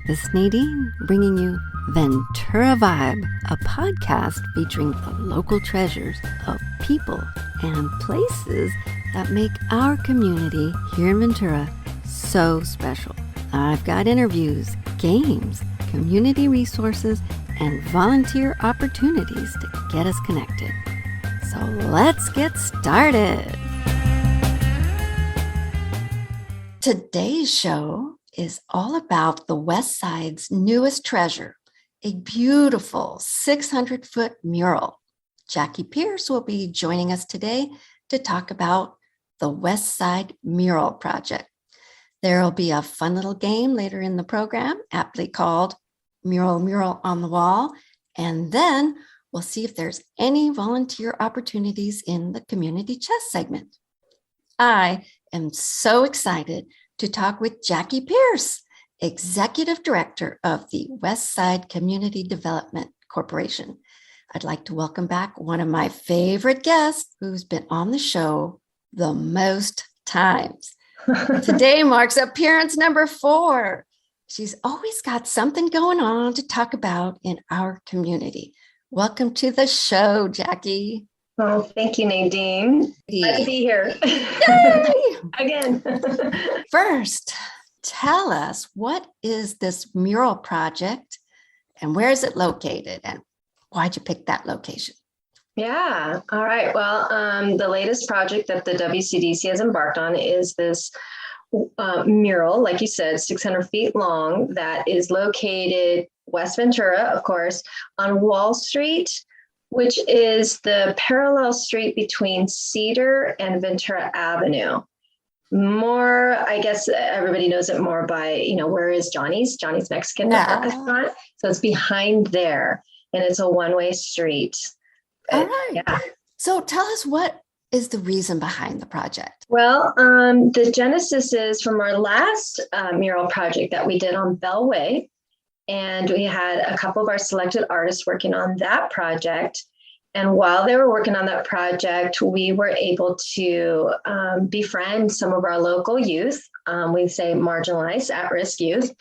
This is Nadine bringing you Ventura Vibe, a podcast featuring the local treasures of people and places that make our community here in Ventura so special. I've got interviews, games, community resources, and volunteer opportunities to get us connected. So let's get started. Today's show is all about the Westside's newest treasure, a beautiful 600-foot mural. Jackie Pearce will be joining us today to talk about the Westside Mural Project. There will be a fun little game later in the program, aptly called Mural on the Wall, and then we'll see if there's any volunteer opportunities in the community chess segment. I am so excited to talk with Jackie Pearce, Executive Director of the Westside Community Development Corporation. I'd like to welcome back one of my favorite guests who's been on the show the most times. Today marks appearance number 4. She's always got something going on to talk about in our community. Welcome to the show, Jackie. Oh, thank you, Nadine. Glad to be here. Yay! Again. First, tell us, what is this mural project and where is it located and why'd you pick that location? Yeah. All right. Well, the latest project that the WCDC has embarked on is this mural, like you said, 600 feet long, that is located West Ventura, of course, on Wall Street, which is the parallel street between Cedar and Ventura Avenue. More, I guess everybody knows it more by, where is Johnny's Mexican restaurant. So it's behind there, and it's a one-way street. All right. Yeah. So tell us, what is the reason behind the project? Well, the genesis is from our last mural project that we did on Bellway. And we had a couple of our selected artists working on that project. And while they were working on that project, we were able to befriend some of our local youth. We say marginalized, at-risk youth.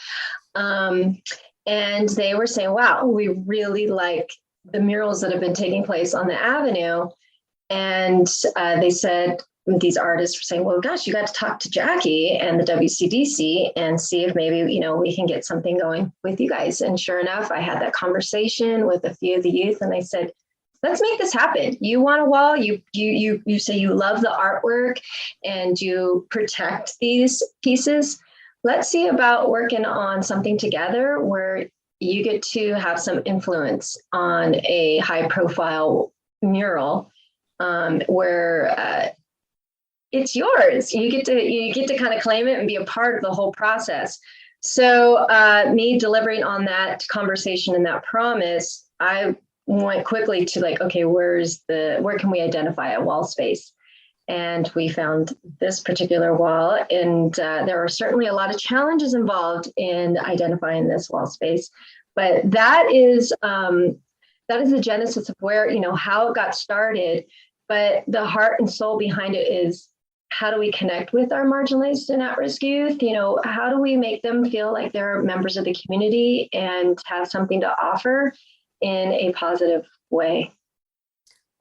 And they were saying, wow, we really like the murals that have been taking place on the avenue. And they said, these artists were saying, well, gosh, you got to talk to Jackie and the WCDC and see if maybe, we can get something going with you guys. And sure enough, I had that conversation with a few of the youth, and I said, let's make this happen. You want a wall, you say you love the artwork and you protect these pieces. Let's see about working on something together where you get to have some influence on a high profile mural where it's yours. You get to kind of claim it and be a part of the whole process. So me delivering on that conversation and that promise, I went quickly to okay, where can we identify a wall space? And we found this particular wall, and there are certainly a lot of challenges involved in identifying this wall space. But that is the genesis of where, how it got started. But the heart and soul behind it is, how do we connect with our marginalized and at-risk youth? How do we make them feel like they're members of the community and have something to offer in a positive way?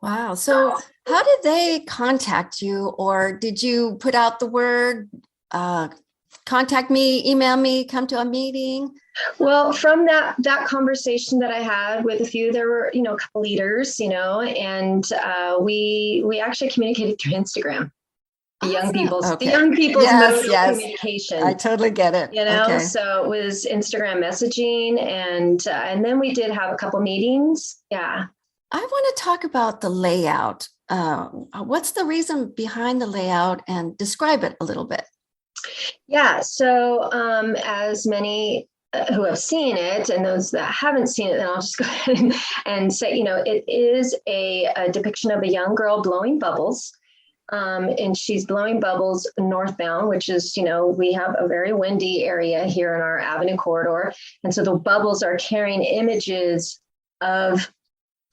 Wow. So how did they contact you, or did you put out the word, contact me, email me, come to a meeting? Well, from that conversation that I had with a few, there were, a couple leaders, and we actually communicated through Instagram. The young people's mode of communication. I totally get it. Okay. So it was Instagram messaging, and then we did have a couple meetings. Yeah. I want to talk about the layout. What's the reason behind the layout, and describe it a little bit? Yeah. So as many who have seen it, and those that haven't seen it, then I'll just go ahead and say, it is a depiction of a young girl blowing bubbles. And she's blowing bubbles northbound, which is, we have a very windy area here in our avenue corridor. And so the bubbles are carrying images of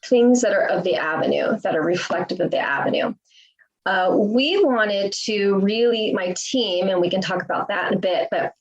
things that are of the avenue, that are reflective of the avenue. We wanted to really, my team, and we can talk about that in a bit, but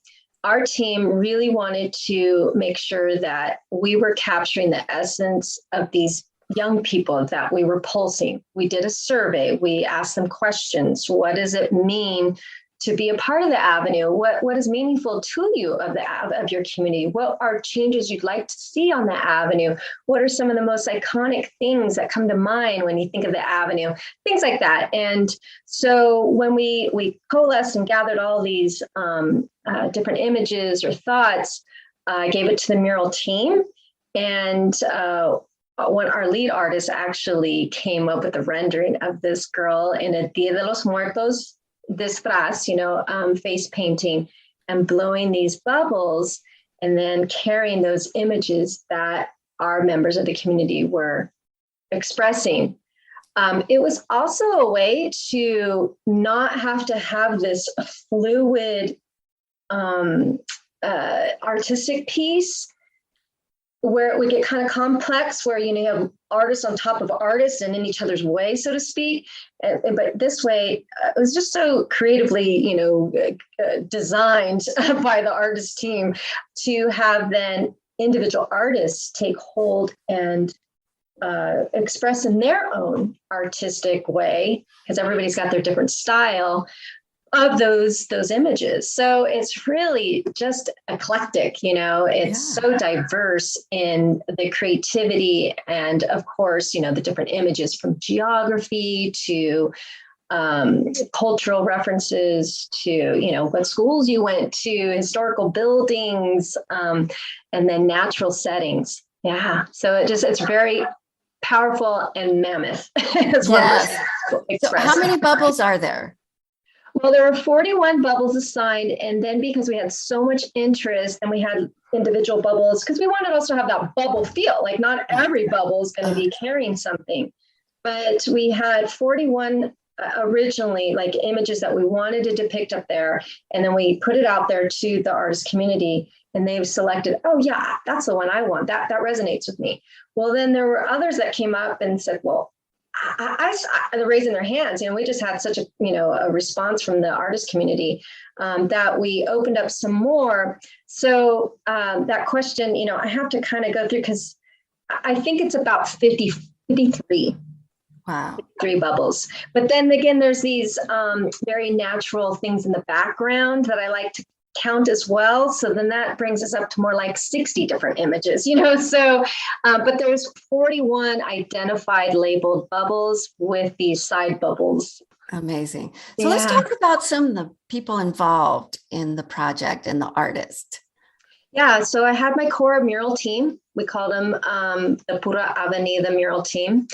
our team really wanted to make sure that we were capturing the essence of these young people that we were pulsing. We did a survey. We asked them questions. What does it mean to be a part of the Avenue? What is meaningful to you of your community? What are changes you'd like to see on the Avenue? What are some of the most iconic things that come to mind when you think of the Avenue? Things like that. And so when we coalesced and gathered all these different images or thoughts, I gave it to the mural team. And when our lead artist actually came up with a rendering of this girl in a Dia de los Muertos disfraz, face painting and blowing these bubbles and then carrying those images that our members of the community were expressing. It was also a way to not have to have this fluid artistic piece where it would get kind of complex, where you have artists on top of artists and in each other's way, so to speak. But this way, it was just so creatively, designed by the artist team to have then individual artists take hold and express in their own artistic way, because everybody's got their different style of those images. So it's really just eclectic, it's so diverse in the creativity and of course, the different images from geography to cultural references to, what schools you went to, historical buildings, and then natural settings. Yeah. So it's very powerful and mammoth. Yes. So how many bubbles are there? Well, there were 41 bubbles assigned. And then because we had so much interest and we had individual bubbles, because we wanted also to have that bubble feel, like not every bubble is going to be carrying something. But we had 41 originally, like images that we wanted to depict up there. And then we put it out there to the artist community and they've selected, oh yeah, that's the one I want. That resonates with me. Well, then there were others that came up and said, well, they're raising their hands. We just had such a response from the artist community that we opened up some more. So that question, I have to kind of go through because I think it's about 53. Wow. 3 bubbles. But then again, there's these very natural things in the background that I like to count as well. So then that brings us up to more like 60 different images, so, but there's 41 identified labeled bubbles with these side bubbles. Amazing. So let's talk about some of the people involved in the project and the artist. Yeah. So I had my core mural team. We call them the Pura Avenida mural team.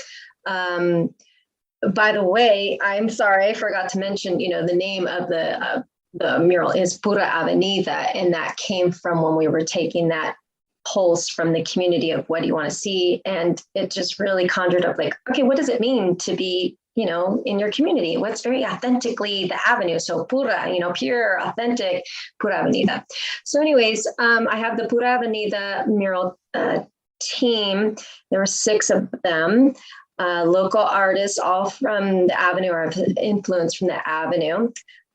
By the way, I'm sorry, I forgot to mention, the name of the mural is Pura Avenida, and that came from when we were taking that pulse from the community of what do you want to see, and it just really conjured up like, okay, what does it mean to be, in your community? What's very authentically the Avenue? So pura, pure, authentic, Pura Avenida. So anyways, I have the Pura Avenida mural team. There were 6 of them. Local artists, all from the Avenue or influence from the Avenue.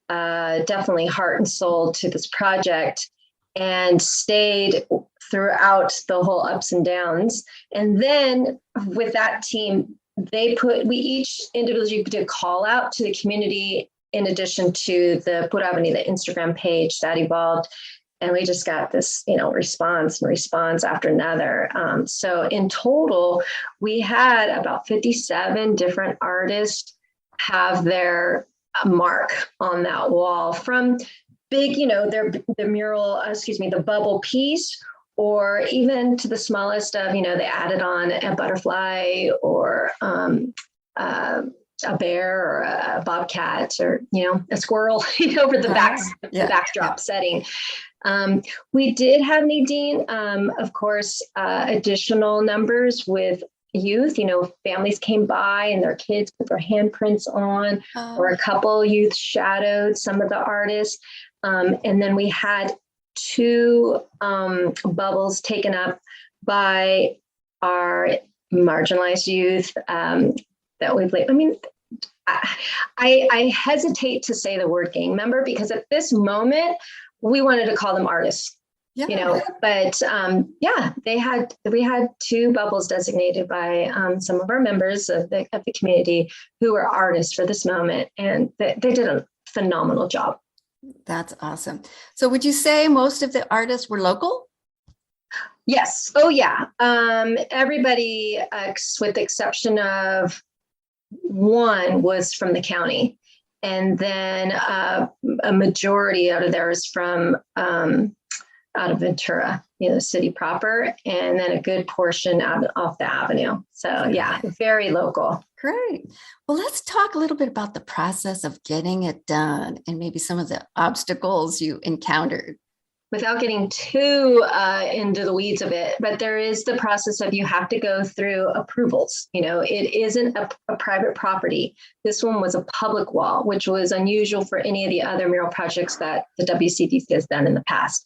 Definitely heart and soul to this project and stayed throughout the whole ups and downs. And then with that team, we each individually did a call out to the community in addition to the Pura Avenida Instagram page that evolved. And we just got this, response after another. So in total, we had about 57 different artists have their mark on that wall, from big, the mural, the bubble piece, or even to the smallest of, they added on a butterfly or a bear or a bobcat or, a squirrel, over the backdrop setting. We did have Nadine, of course, additional numbers with youth, families came by and their kids put their handprints on, or a couple youth shadowed some of the artists. And then we had 2 bubbles taken up by our marginalized youth that we've laid. I hesitate to say the word gang member because at this moment, we wanted to call them artists. Yeah. But we had 2 bubbles designated by some of our members of the community who were artists for this moment, and they did a phenomenal job. That's awesome. So would you say most of the artists were local? Yes. Oh yeah. Everybody, with the exception of one, was from the county, and then a majority out of there is from out of Ventura, the city proper, and then a good portion off the avenue. So yeah, very local. Great. Well, let's talk a little bit about the process of getting it done and maybe some of the obstacles you encountered. Without getting too into the weeds of it, but there is the process of you have to go through approvals. It isn't a private property. This one was a public wall, which was unusual for any of the other mural projects that the WCDC has done in the past.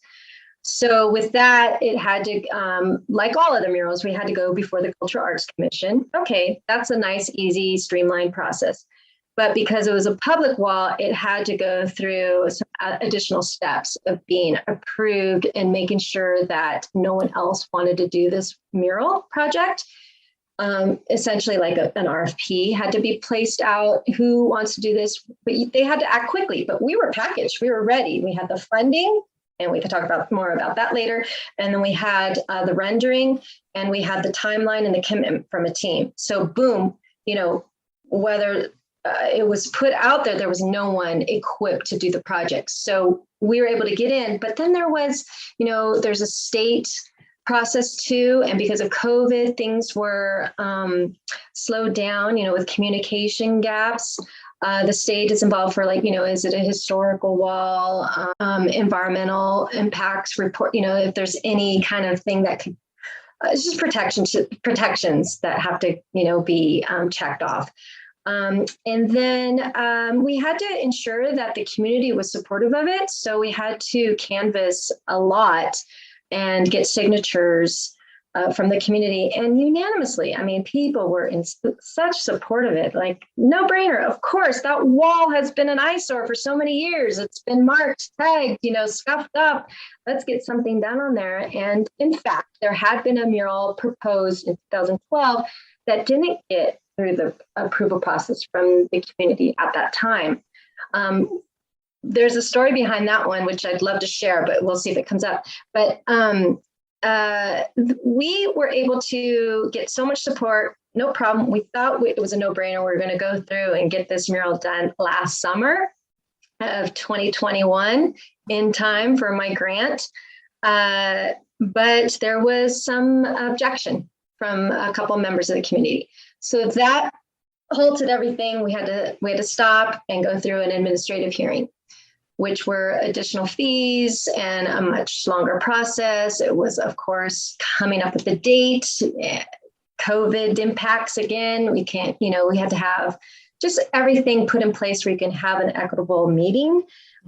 So with that, it had to, like all other murals, we had to go before the Cultural Arts Commission. Okay, that's a nice, easy, streamlined process. But because it was a public wall, it had to go through some additional steps of being approved and making sure that no one else wanted to do this mural project. Essentially, like an RFP had to be placed out. Who wants to do this? But they had to act quickly. But we were packaged. We were ready. We had the funding. And we could talk more about that later. And then we had the rendering, and we had the timeline and the commitment from a team. So boom, whether it was put out there was no one equipped to do the project. So we were able to get in, but then there was, there's a state process too. And because of COVID, things were slowed down, with communication gaps. The state is involved for is it a historical wall, environmental impacts report, if there's any kind of thing that could, it's just protections that have to, be checked off. And then we had to ensure that the community was supportive of it. So we had to canvass a lot and get signatures from the community, and unanimously, people were in such support of it, like no brainer. Of course, that wall has been an eyesore for so many years. It's been marked, tagged, scuffed up. Let's get something done on there. And in fact, there had been a mural proposed in 2012 that didn't get through the approval process from the community at that time. There's a story behind that one, which I'd love to share, but we'll see if it comes up. But we were able to get so much support, no problem. We thought it was a no-brainer. We were going to go through and get this mural done last summer of 2021 in time for my grant. But there was some objection from a couple of members of the community. So that halted everything. We had to stop and go through an administrative hearing, which were additional fees and a much longer process. It was, of course, coming up with the date, COVID impacts again. We can't, we had to have just everything put in place where you can have an equitable meeting.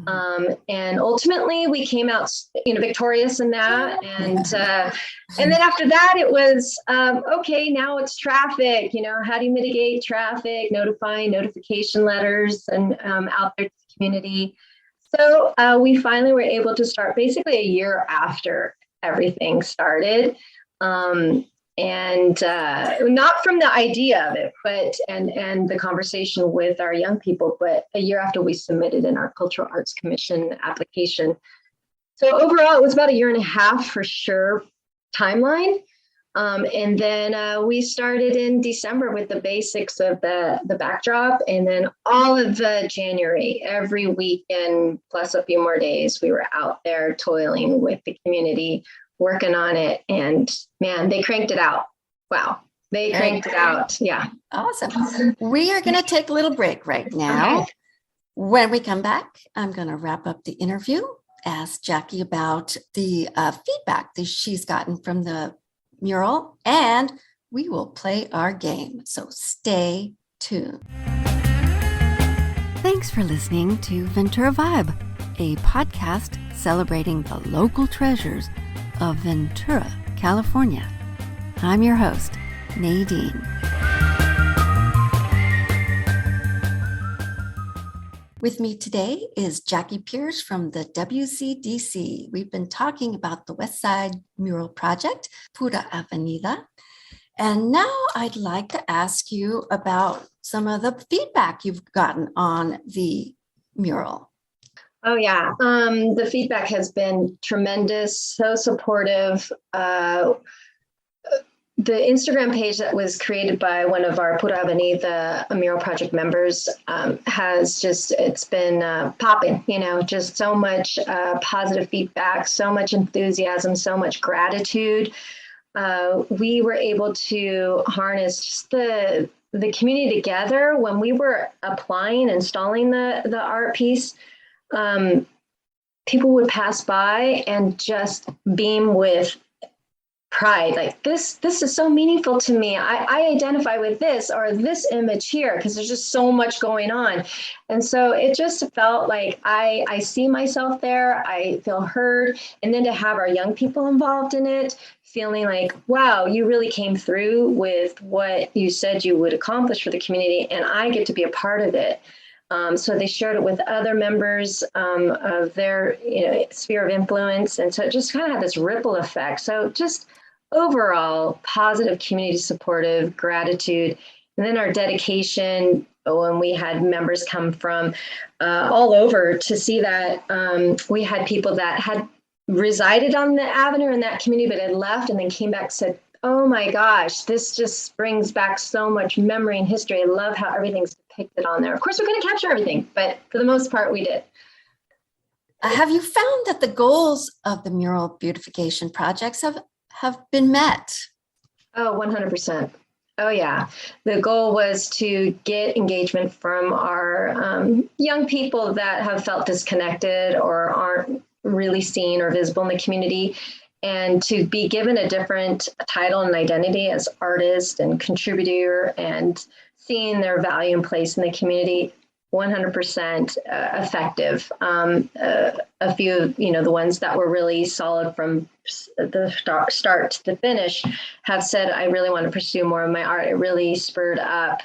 And ultimately we came out, victorious in that. And then after that, it was, okay, now it's traffic, how do you mitigate traffic, notification letters and out there to the community. So we finally were able to start basically a year after everything started. And not from the idea of it, but and the conversation with our young people, but a year after we submitted in our Cultural Arts Commission application. So overall, it was about a year and a half for sure timeline. And then we started in December with the basics of the backdrop. And then all of January, every weekend, plus a few more days, we were out there toiling with the community, working on it. And man, they cranked it out. Wow. They cranked it out. Yeah. Awesome. We are going to take a little break right now. Okay. When we come back, I'm going to wrap up the interview, ask Jackie about the feedback that she's gotten from the mural, and we will play our game. So stay tuned. Thanks for listening to Ventura Vibe, a podcast celebrating the local treasures of Ventura, California. I'm your host, Nadine. With me today is Jackie Pearce from the WCDC. We've been talking about the Westside Mural Project, Pura Avenida. And now I'd like to ask you about some of the feedback you've gotten on the mural. Oh, yeah. The feedback has been tremendous, so supportive. The Instagram page that was created by one of our Pura Avenida mural project members it's been popping, just so much positive feedback, so much enthusiasm, so much gratitude. We were able to harness just the community together when we were applying, installing the art piece. People would pass by and just beam with pride, like this is so meaningful to me. I identify with this or this image here because there's just so much going on. And so it just felt like I see myself there, I feel heard. And then to have our young people involved in it, feeling like, wow, you really came through with what you said you would accomplish for the community, and I get to be a part of it. So they shared it with other members of their sphere of influence. And so it just kind of had this ripple effect. So just overall positive, community supportive, gratitude. And then our dedication, when we had members come from all over to see that. We had people that had resided on the avenue in that community but had left and then came back and said, oh my gosh, this just brings back so much memory and history. I love how everything's depicted on there. Of course, we're going to capture everything, but for the most part, we did. Have you found that the goals of the mural beautification projects have been met? Oh, 100%. Oh, yeah. The goal was to get engagement from our young people that have felt disconnected or aren't really seen or visible in the community, and to be given a different title and identity as artist and contributor and seeing their value and place in the community. 100% effective. A few of the ones that were really solid from the start to the finish have said, I really want to pursue more of my art. It really spurred up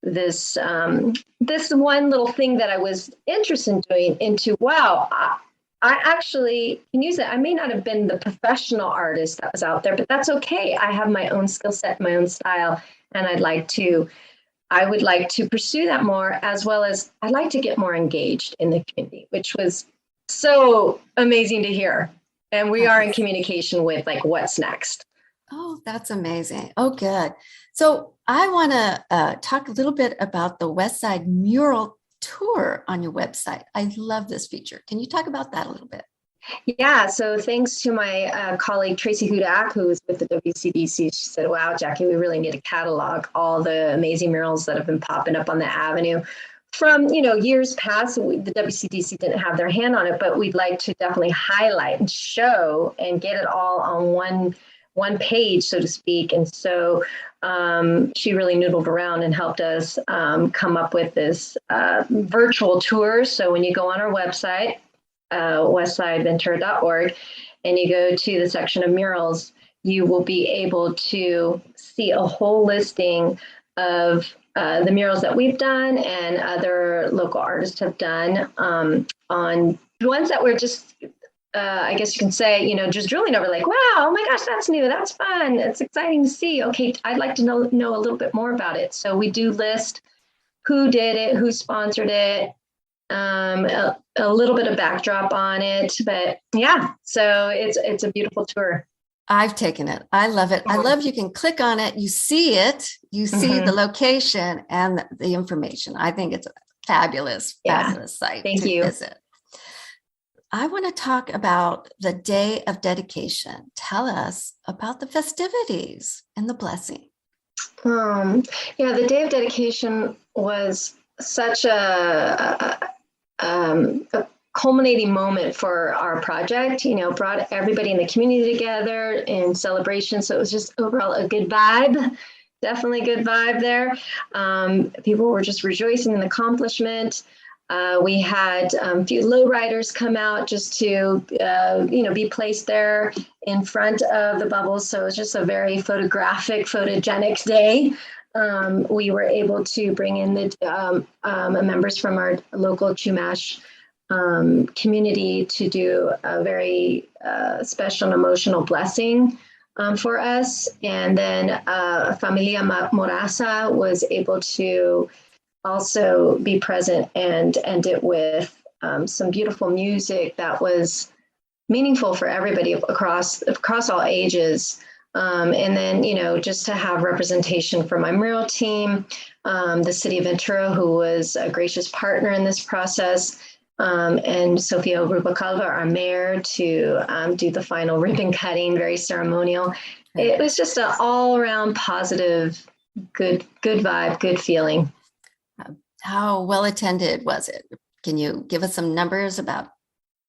this one little thing that I was interested in doing into, wow, I actually can use it. I may not have been the professional artist that was out there, but that's okay. I have my own skill set, my own style, and I would like to pursue that more, as well as I'd like to get more engaged in the community, which was so amazing to hear. And we are in communication with what's next. Oh, that's amazing. Oh, good. So I want to talk a little bit about the Westside Mural Tour on your website. I love this feature. Can you talk about that a little bit? Yeah, so thanks to my colleague Tracy Hudak, who was with the WCDC, she said, wow, Jackie, we really need to catalog all the amazing murals that have been popping up on the avenue from, years past. The WCDC didn't have their hand on it, but we'd like to definitely highlight and show and get it all on one page, so to speak. And so she really noodled around and helped us come up with this virtual tour. So when you go on our website, westsideventura.org, and you go to the section of murals, you will be able to see a whole listing of the murals that we've done and other local artists have done on the ones that we're just, I guess you can say, just drilling over, like, wow, oh my gosh, that's new, that's fun, it's exciting to see. Okay, I'd like to know a little bit more about it. So we do list who did it, who sponsored it, a little bit of backdrop on it, but yeah, so it's a beautiful tour. I've taken it. I love it. I love you can click on it, you see the location and the information. I think it's a fabulous site Thank you. Visit. I want to talk about the Day of Dedication. Tell us about the festivities and the blessing. The Day of Dedication was such a culminating moment for our project, brought everybody in the community together in celebration. So it was just overall a good vibe, definitely good vibe there. People were just rejoicing in the accomplishment. We had a few lowriders come out just to, be placed there in front of the bubbles. So it was just a very photogenic day. we were able to bring in the members from our local Chumash community to do a very special and emotional blessing for us. And then Familia Morasa was able to also be present and end it with some beautiful music that was meaningful for everybody across all ages. And then, just to have representation from my mural team, the city of Ventura, who was a gracious partner in this process, and Sofia Rubacalva, our mayor, to do the final ribbon cutting, very ceremonial. It was just an all-around positive, good vibe, good feeling. How well attended was it? Can you give us some numbers about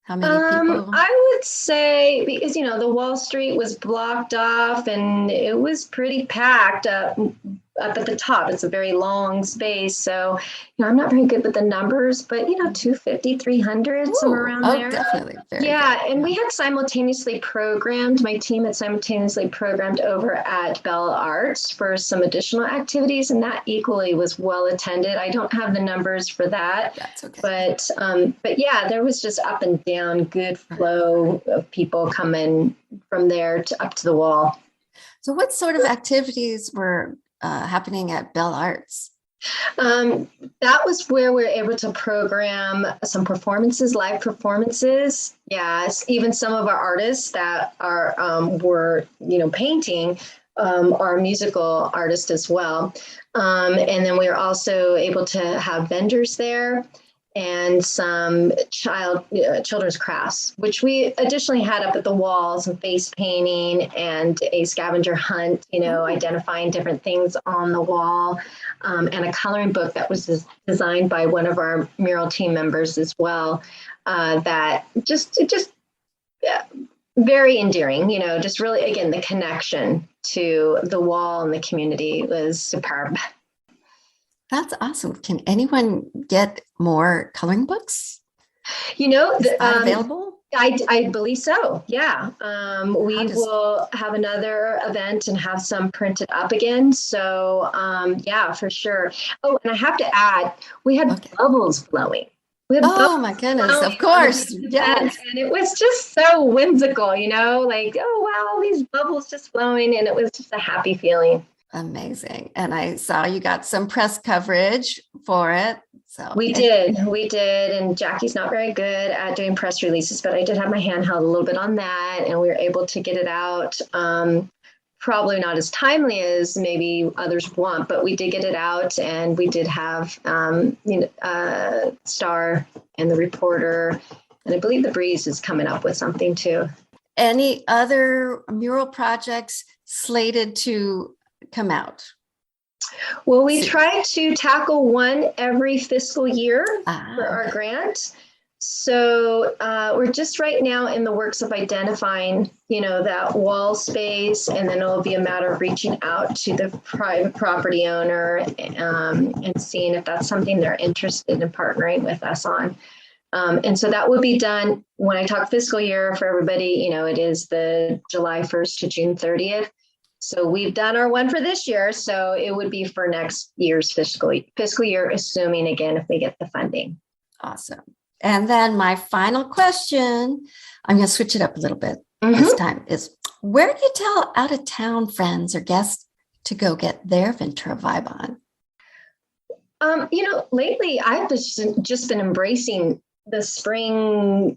how many people? I would say, because, the Wall Street was blocked off and it was pretty packed up at the top. It's a very long space. So, I'm not very good with the numbers, but, 250, 300, somewhere around there. Definitely. Very good. And we had my team had simultaneously programmed over at Bell Arts for some additional activities, and that equally was well attended. I don't have the numbers for that. That's okay. But yeah, there was just up and down, good flow of people coming from there up to the wall. So what sort of activities were happening at Bell Arts? That was where we were able to program some live performances. Yes, even some of our artists that were painting are musical artists as well. And then we were also able to have vendors there and some children's crafts, which we additionally had up at the wall, some face painting and a scavenger hunt, identifying different things on the wall, and a coloring book that was designed by one of our mural team members as well, that just very endearing, just really, again, the connection to the wall and the community was superb. That's awesome. Can anyone get more coloring books? Is that available? I believe so. Yeah. We will have another event and have some printed up again. So yeah, for sure. Oh, and I have to add, we had bubbles blowing. My goodness, of course. Yes. And it was just so whimsical, like, oh, wow, these bubbles just flowing. And it was just a happy feeling. Amazing. And I saw you got some press coverage for it. So we did. And Jackie's not very good at doing press releases, but I did have my hand held a little bit on that, and we were able to get it out. Probably not as timely as maybe others want, but we did get it out, and we did have Star and the Reporter, and I believe the Breeze is coming up with something too. Any other mural projects slated to come out? Well, we try to tackle one every fiscal year for our grant. So we're just right now in the works of identifying, that wall space, and then it'll be a matter of reaching out to the private property owner and seeing if that's something they're interested in partnering with us on. And so that would be done. When I talk fiscal year for everybody, it is the July 1st to June 30th. So we've done our one for this year. So it would be for next year's fiscal year, assuming, again, if we get the funding. Awesome. And then my final question, I'm going to switch it up a little bit this time, is where do you tell out-of-town friends or guests to go get their Ventura vibe on? Lately I've just been embracing the spring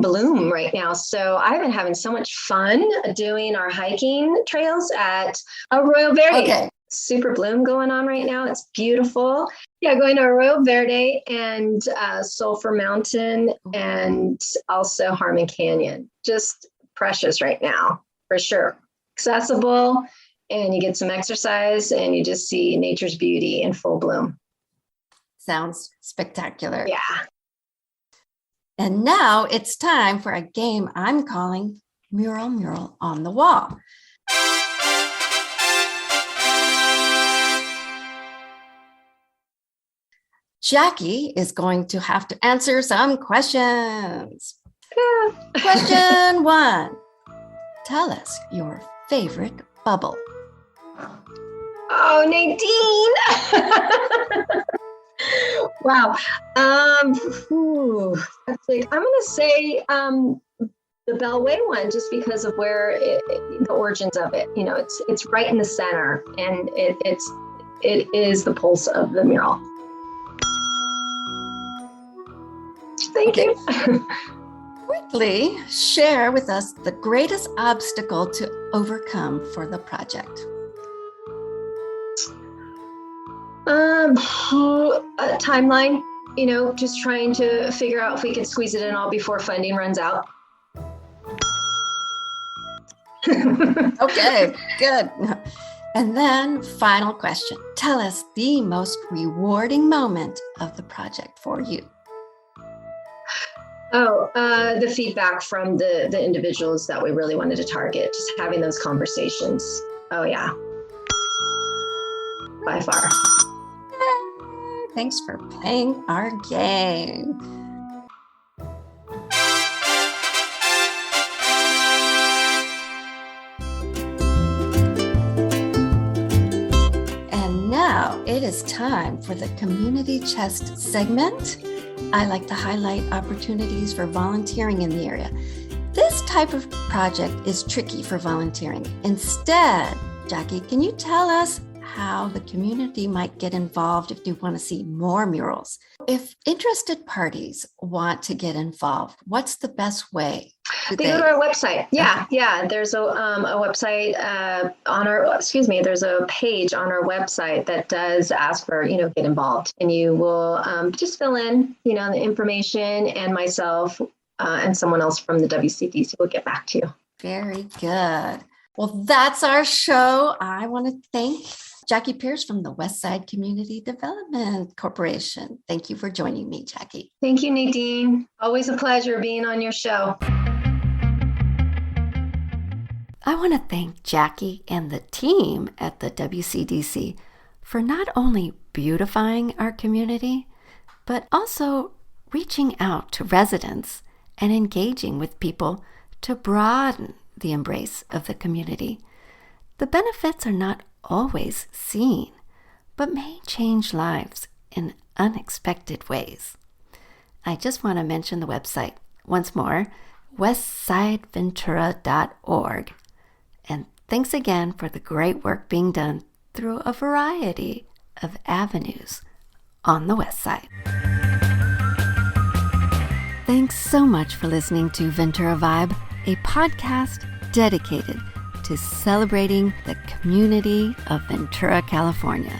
bloom right now. So I've been having so much fun doing our hiking trails at Arroyo Verde. Okay. Super bloom going on right now. It's beautiful. Yeah, going to Arroyo Verde and Sulphur Mountain and also Harmon Canyon. Just precious right now, for sure. Accessible, and you get some exercise and you just see nature's beauty in full bloom. Sounds spectacular. Yeah. And now it's time for a game I'm calling Mural on the Wall. Jackie is going to have to answer some questions. Question 1. Tell us your favorite bubble. Oh, Nadine. Wow. That's like, I'm going to say the Bellway one, just because of where the origins of it. It's right in the center, and it is the pulse of the mural. Thank you. Quickly share with us the greatest obstacle to overcome for the project. A timeline, just trying to figure out if we could squeeze it in all before funding runs out. Okay, good. And then final question. Tell us the most rewarding moment of the project for you. Oh, the feedback from the individuals that we really wanted to target, just having those conversations. Oh yeah, by far. Thanks for playing our game. And now it is time for the community chest segment. I like to highlight opportunities for volunteering in the area. This type of project is tricky for volunteering. Instead, Jackie, can you tell us how the community might get involved if they want to see more murals? If interested parties want to get involved, what's the best way? They go to our website. Yeah. There's a website there's a page on our website that does ask for, get involved, and you will just fill in, the information, and myself and someone else from the WCDC will get back to you. Very good. Well, that's our show. I want to thank Jackie Pearce from the Westside Community Development Corporation. Thank you for joining me, Jackie. Thank you, Nadine. Always a pleasure being on your show. I want to thank Jackie and the team at the WCDC for not only beautifying our community, but also reaching out to residents and engaging with people to broaden the embrace of the community. The benefits are not always seen, but may change lives in unexpected ways. I just want to mention the website once more, westsideventura.org. And thanks again for the great work being done through a variety of avenues on the West Side. Thanks so much for listening to Ventura Vibe, a podcast dedicated to celebrating the community of Ventura, California.